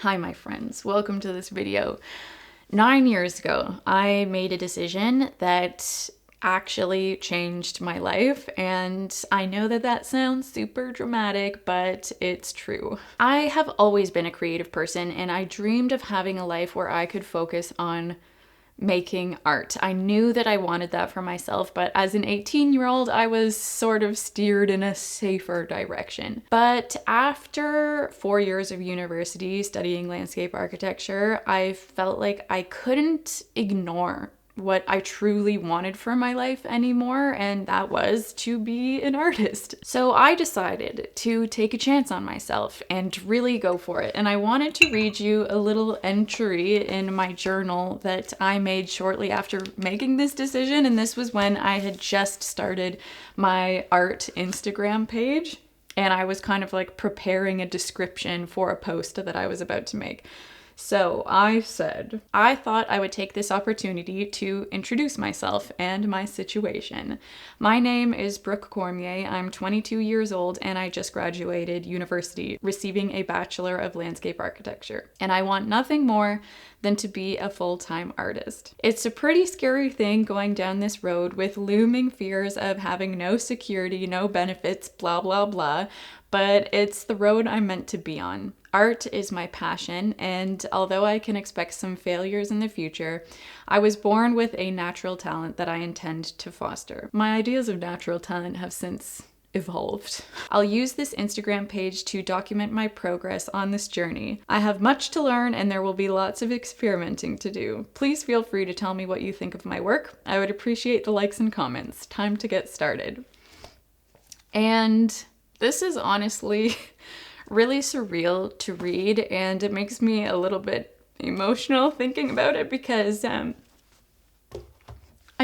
Hi my friends, welcome to this video. 9 years ago, I made a decision that actually changed my life, and I know that that sounds super dramatic, but it's true. I have always been a creative person, and I dreamed of having a life where I could focus on making art. I knew that I wanted that for myself, but as an 18-year-old, I was sort of steered in a safer direction. But after 4 years of university studying landscape architecture, I felt like I couldn't ignore what I truly wanted for my life anymore, and that was to be an artist. So I decided to take a chance on myself and really go for it. And I wanted to read you a little entry in my journal that I made shortly after making this decision, and this was when I had just started my art Instagram page, and I was kind of like preparing a description for a post that I was about to make. So I said, I thought I would take this opportunity to introduce myself and my situation. My name is Brooke Cormier. I'm 22 years old and I just graduated university, receiving a Bachelor of Landscape Architecture. And I want nothing more than to be a full-time artist. It's a pretty scary thing going down this road with looming fears of having no security, no benefits, blah, blah, blah. But it's the road I'm meant to be on. Art is my passion, and although I can expect some failures in the future, I was born with a natural talent that I intend to foster. My ideas of natural talent have since evolved. I'll use this Instagram page to document my progress on this journey. I have much to learn and there will be lots of experimenting to do. Please feel free to tell me what you think of my work. I would appreciate the likes and comments. Time to get started. And this is honestly really surreal to read, and it makes me a little bit emotional thinking about it because I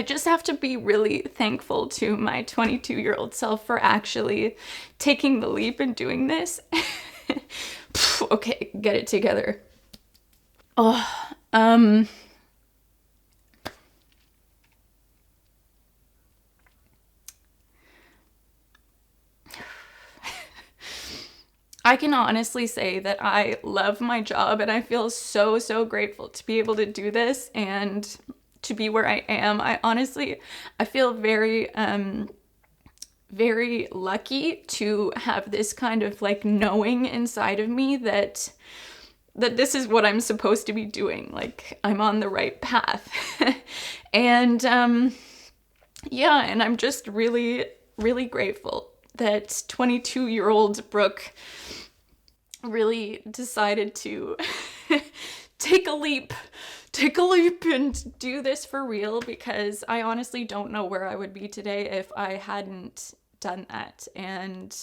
just have to be really thankful to my 22-year-old self for actually taking the leap and doing this. Okay, get it together. I can honestly say that I love my job and I feel so grateful to be able to do this and to be where I am. I feel very lucky to have this kind of like knowing inside of me that this is what I'm supposed to be doing. Like, I'm on the right path. And yeah, and I'm just really grateful that 22-year-old Brooke really decided to take a leap and do this for real, because I honestly don't know where I would be today if I hadn't done that. And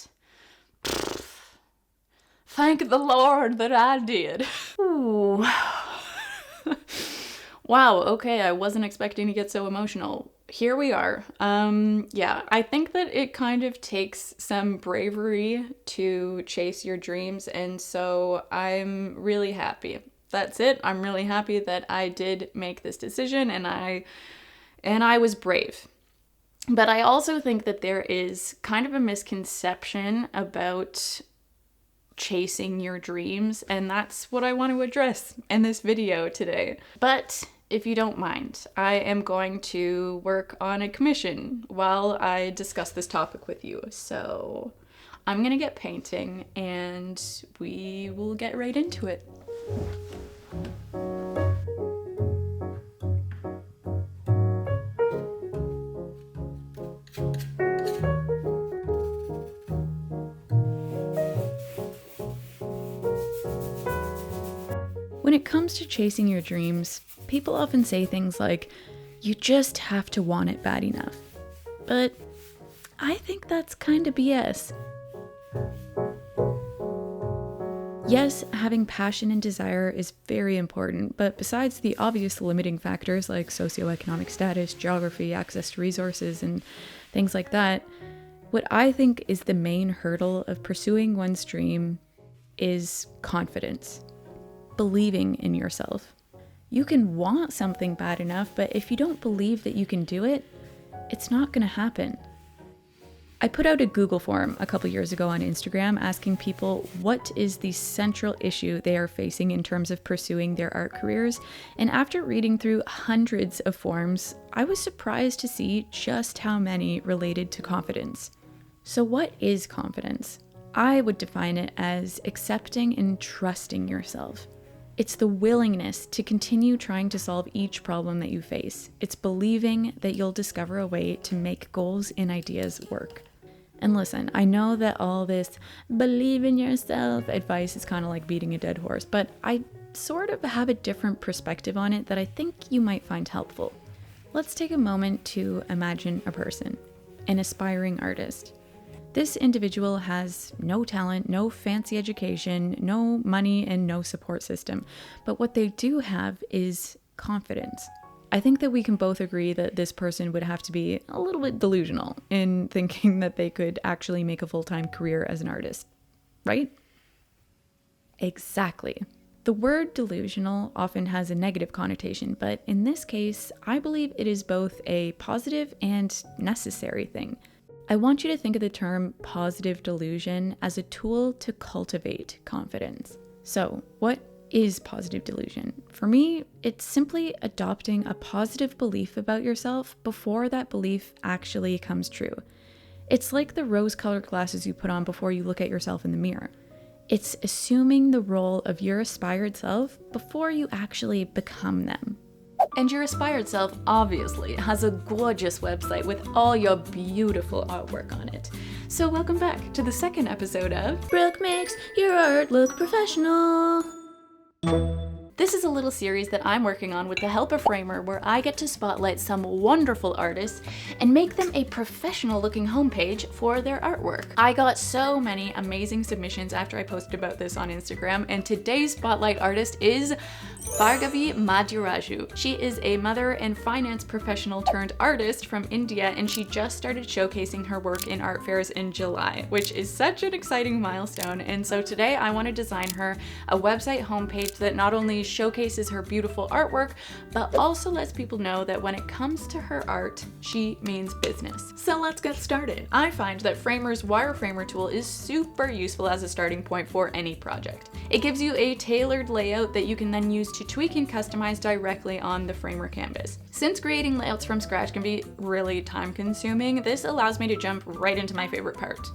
thank the Lord that I did. Ooh. Wow, okay, I wasn't expecting to get so emotional. Here we are. Yeah, I think that it kind of takes some bravery to chase your dreams, and so I'm really happy. That's it. I'm really happy that I did make this decision and I was brave. But I also think that there is kind of a misconception about chasing your dreams, and that's what I want to address in this video today. But if you don't mind, I am going to work on a commission while I discuss this topic with you. So I'm gonna get painting and we will get right into it. When it comes to chasing your dreams, people often say things like, you just have to want it bad enough. But I think that's kind of BS. Yes, having passion and desire is very important, but besides the obvious limiting factors like socioeconomic status, geography, access to resources, and things like that, what I think is the main hurdle of pursuing one's dream is confidence. Believing in yourself. You can want something bad enough, but if you don't believe that you can do it, it's not going to happen. I put out a Google form a couple years ago on Instagram asking people what is the central issue they are facing in terms of pursuing their art careers, and after reading through hundreds of forms, I was surprised to see just how many related to confidence. So what is confidence? I would define it as accepting and trusting yourself. It's the willingness to continue trying to solve each problem that you face. It's believing that you'll discover a way to make goals and ideas work. And listen, I know that all this believe in yourself advice is kind of like beating a dead horse, but I sort of have a different perspective on it that I think you might find helpful. Let's take a moment to imagine a person, an aspiring artist. This individual has no talent, no fancy education, no money, and no support system. But what they do have is confidence. I think that we can both agree that this person would have to be a little bit delusional in thinking that they could actually make a full-time career as an artist, right? Exactly. The word delusional often has a negative connotation, but in this case, I believe it is both a positive and necessary thing. I want you to think of the term positive delusion as a tool to cultivate confidence. So, what is positive delusion? For me, it's simply adopting a positive belief about yourself before that belief actually comes true. It's like the rose-colored glasses you put on before you look at yourself in the mirror. It's assuming the role of your aspired self before you actually become them. And your aspired self obviously has a gorgeous website with all your beautiful artwork on it. So welcome back to the second episode of Brooke Makes Your Art Look Professional. This is a little series that I'm working on with the help of Framer, where I get to spotlight some wonderful artists and make them a professional looking homepage for their artwork. I got so many amazing submissions after I posted about this on Instagram, and today's spotlight artist is Bhargavi Madhuraju. She is a mother and finance professional turned artist from India, and she just started showcasing her work in art fairs in July, which is such an exciting milestone. And so today I want to design her a website homepage that not only showcases her beautiful artwork, but also lets people know that when it comes to her art, she means business. So let's get started. I find that Framer's wireframer tool is super useful as a starting point for any project. It gives you a tailored layout that you can then use to tweak and customize directly on the Framer canvas. Since creating layouts from scratch can be really time consuming, this allows me to jump right into my favorite part: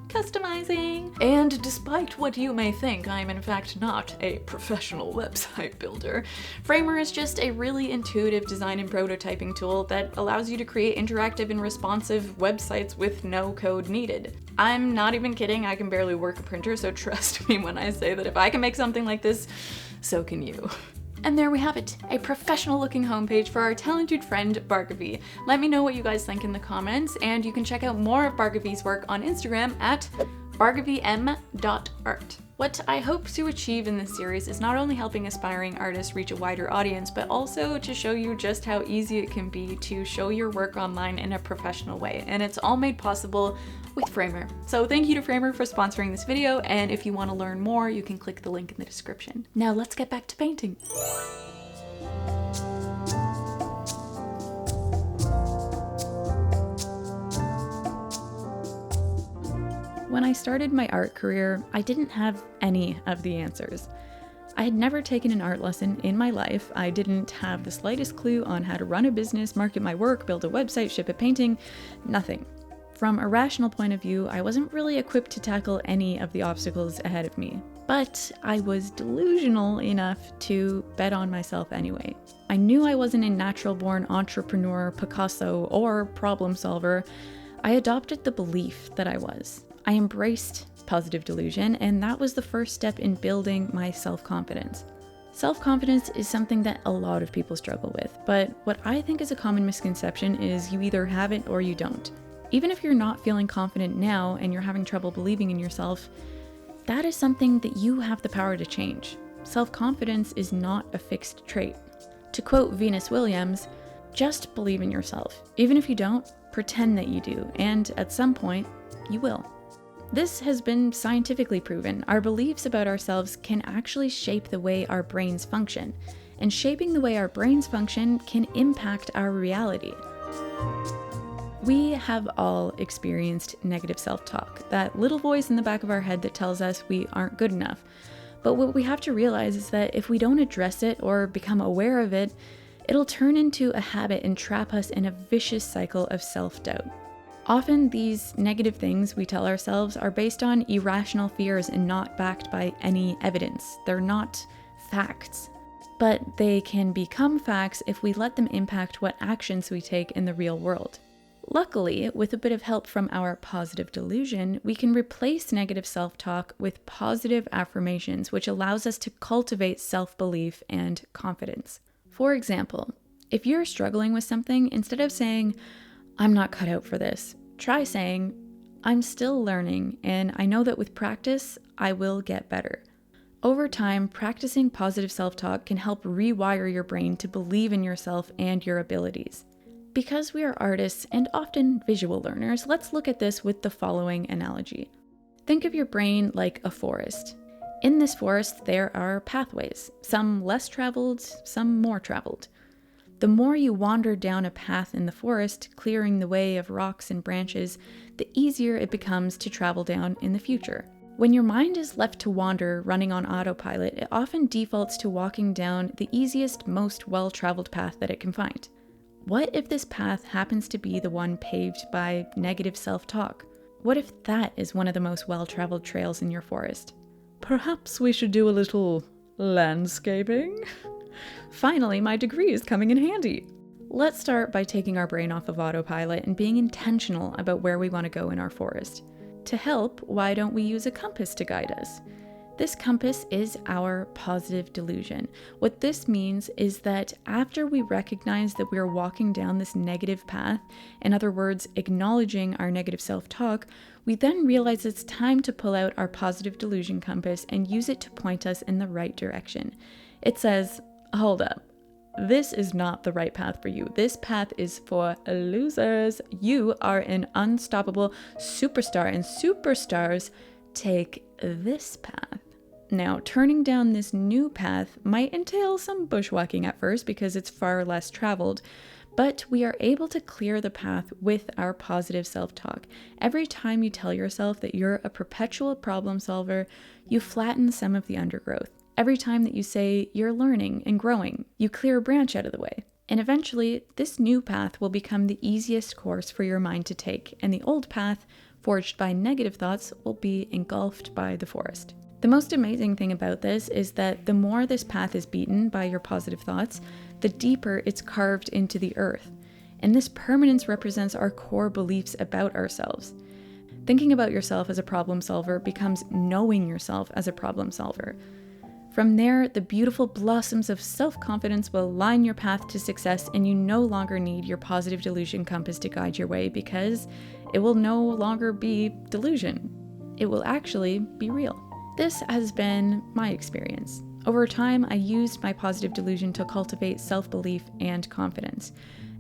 customizing. And despite what you may think, I'm in fact not a professional website builder. Framer is just a really intuitive design and prototyping tool that allows you to create interactive and responsive websites with no code needed. I'm not even kidding, I can barely work a printer, so trust me when I say that if I can make something like this, so can you. And there we have it, a professional looking homepage for our talented friend Bhargavi. Let me know what you guys think in the comments, and you can check out more of Bhargavi's work on Instagram at bhargavim.art. What I hope to achieve in this series is not only helping aspiring artists reach a wider audience, but also to show you just how easy it can be to show your work online in a professional way. And it's all made possible with Framer. So thank you to Framer for sponsoring this video, and if you want to learn more, you can click the link in the description. Now let's get back to painting. When I started my art career, I didn't have any of the answers. I had never taken an art lesson in my life. I didn't have the slightest clue on how to run a business, market my work, build a website, ship a painting, nothing. From a rational point of view, I wasn't really equipped to tackle any of the obstacles ahead of me. But I was delusional enough to bet on myself anyway. I knew I wasn't a natural-born entrepreneur, Picasso, or problem solver. I adopted the belief that I was. I embraced positive delusion, and that was the first step in building my self-confidence. Self-confidence is something that a lot of people struggle with, but what I think is a common misconception is you either have it or you don't. Even if you're not feeling confident now and you're having trouble believing in yourself, that is something that you have the power to change. Self-confidence is not a fixed trait. To quote Venus Williams, just believe in yourself. Even if you don't, pretend that you do, and at some point, you will. This has been scientifically proven. Our beliefs about ourselves can actually shape the way our brains function, and shaping the way our brains function can impact our reality. We have all experienced negative self-talk, that little voice in the back of our head that tells us we aren't good enough. But what we have to realize is that if we don't address it or become aware of it, it'll turn into a habit and trap us in a vicious cycle of self-doubt. Often these negative things we tell ourselves are based on irrational fears and not backed by any evidence. They're not facts. But they can become facts if we let them impact what actions we take in the real world. Luckily, with a bit of help from our positive delusion, we can replace negative self-talk with positive affirmations, which allows us to cultivate self-belief and confidence. For example, if you're struggling with something, instead of saying, "I'm not cut out for this," try saying, "I'm still learning, and I know that with practice, I will get better." Over time, practicing positive self-talk can help rewire your brain to believe in yourself and your abilities. Because we are artists and often visual learners, let's look at this with the following analogy. Think of your brain like a forest. In this forest, there are pathways, some less traveled, some more traveled. The more you wander down a path in the forest, clearing the way of rocks and branches, the easier it becomes to travel down in the future. When your mind is left to wander, running on autopilot, it often defaults to walking down the easiest, most well-traveled path that it can find. What if this path happens to be the one paved by negative self-talk? What if that is one of the most well-traveled trails in your forest? Perhaps we should do a little landscaping? Finally, my degree is coming in handy. Let's start by taking our brain off of autopilot and being intentional about where we want to go in our forest. To help, why don't we use a compass to guide us? This compass is our positive delusion. What this means is that after we recognize that we are walking down this negative path, in other words, acknowledging our negative self-talk, we then realize it's time to pull out our positive delusion compass and use it to point us in the right direction. It says, "Hold up. This is not the right path for you. This path is for losers. You are an unstoppable superstar, and superstars take this path." Now, turning down this new path might entail some bushwhacking at first because it's far less traveled, but we are able to clear the path with our positive self-talk. Every time you tell yourself that you're a perpetual problem solver, you flatten some of the undergrowth. Every time that you say you're learning and growing, you clear a branch out of the way. And eventually, this new path will become the easiest course for your mind to take, and the old path, forged by negative thoughts, will be engulfed by the forest. The most amazing thing about this is that the more this path is beaten by your positive thoughts, the deeper it's carved into the earth. And this permanence represents our core beliefs about ourselves. Thinking about yourself as a problem solver becomes knowing yourself as a problem solver. From there, the beautiful blossoms of self-confidence will line your path to success, and you no longer need your positive delusion compass to guide your way because it will no longer be delusion. It will actually be real. This has been my experience. Over time, I used my positive delusion to cultivate self-belief and confidence.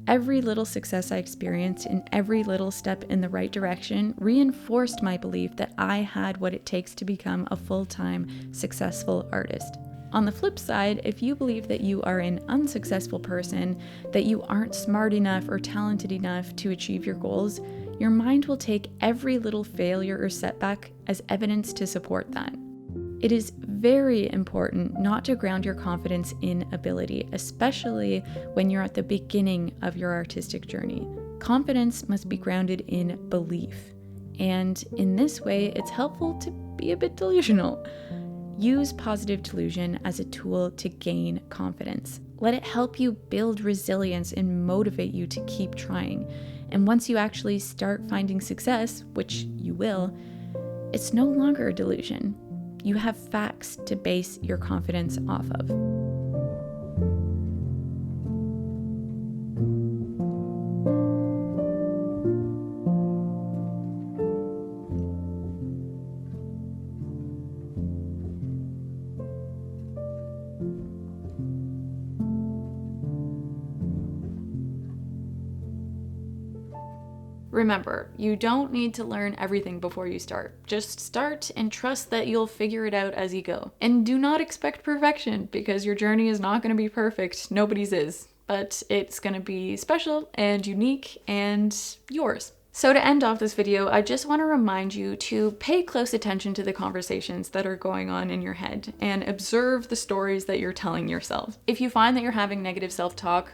Every little success I experienced and every little step in the right direction reinforced my belief that I had what it takes to become a full-time, successful artist. On the flip side, if you believe that you are an unsuccessful person, that you aren't smart enough or talented enough to achieve your goals, your mind will take every little failure or setback as evidence to support that. It is very important not to ground your confidence in ability, especially when you're at the beginning of your artistic journey. Confidence must be grounded in belief. And in this way, it's helpful to be a bit delusional. Use positive delusion as a tool to gain confidence. Let it help you build resilience and motivate you to keep trying. And once you actually start finding success, which you will, it's no longer a delusion. You have facts to base your confidence off of. Remember, you don't need to learn everything before you start. Just start and trust that you'll figure it out as you go. And do not expect perfection because your journey is not going to be perfect. Nobody's is. but it's gonna be special and unique and yours. So to end off this video, I just want to remind you to pay close attention to the conversations that are going on in your head and observe the stories that you're telling yourself. If you find that you're having negative self-talk,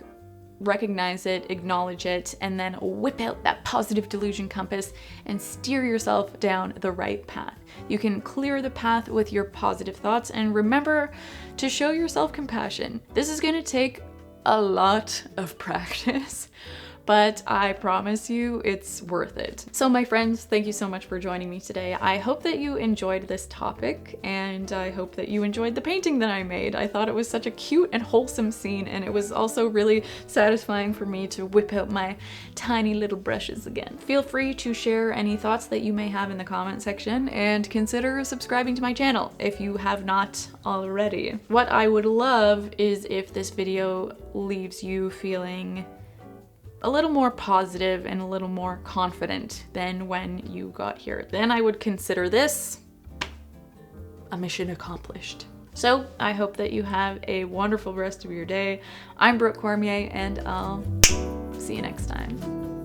recognize it, acknowledge it, and then whip out that positive delusion compass and steer yourself down the right path. You can clear the path with your positive thoughts, and remember to show yourself compassion. This is going to take a lot of practice, but I promise you it's worth it. So my friends, thank you so much for joining me today. I hope that you enjoyed this topic, and I hope that you enjoyed the painting that I made. I thought it was such a cute and wholesome scene, and it was also really satisfying for me to whip out my tiny little brushes again. Feel free to share any thoughts that you may have in the comment section, and consider subscribing to my channel if you have not already. What I would love is if this video leaves you feeling a little more positive and a little more confident than when you got here. Then I would consider this a mission accomplished. So I hope that you have a wonderful rest of your day. I'm Brooke Cormier, and I'll see you next time.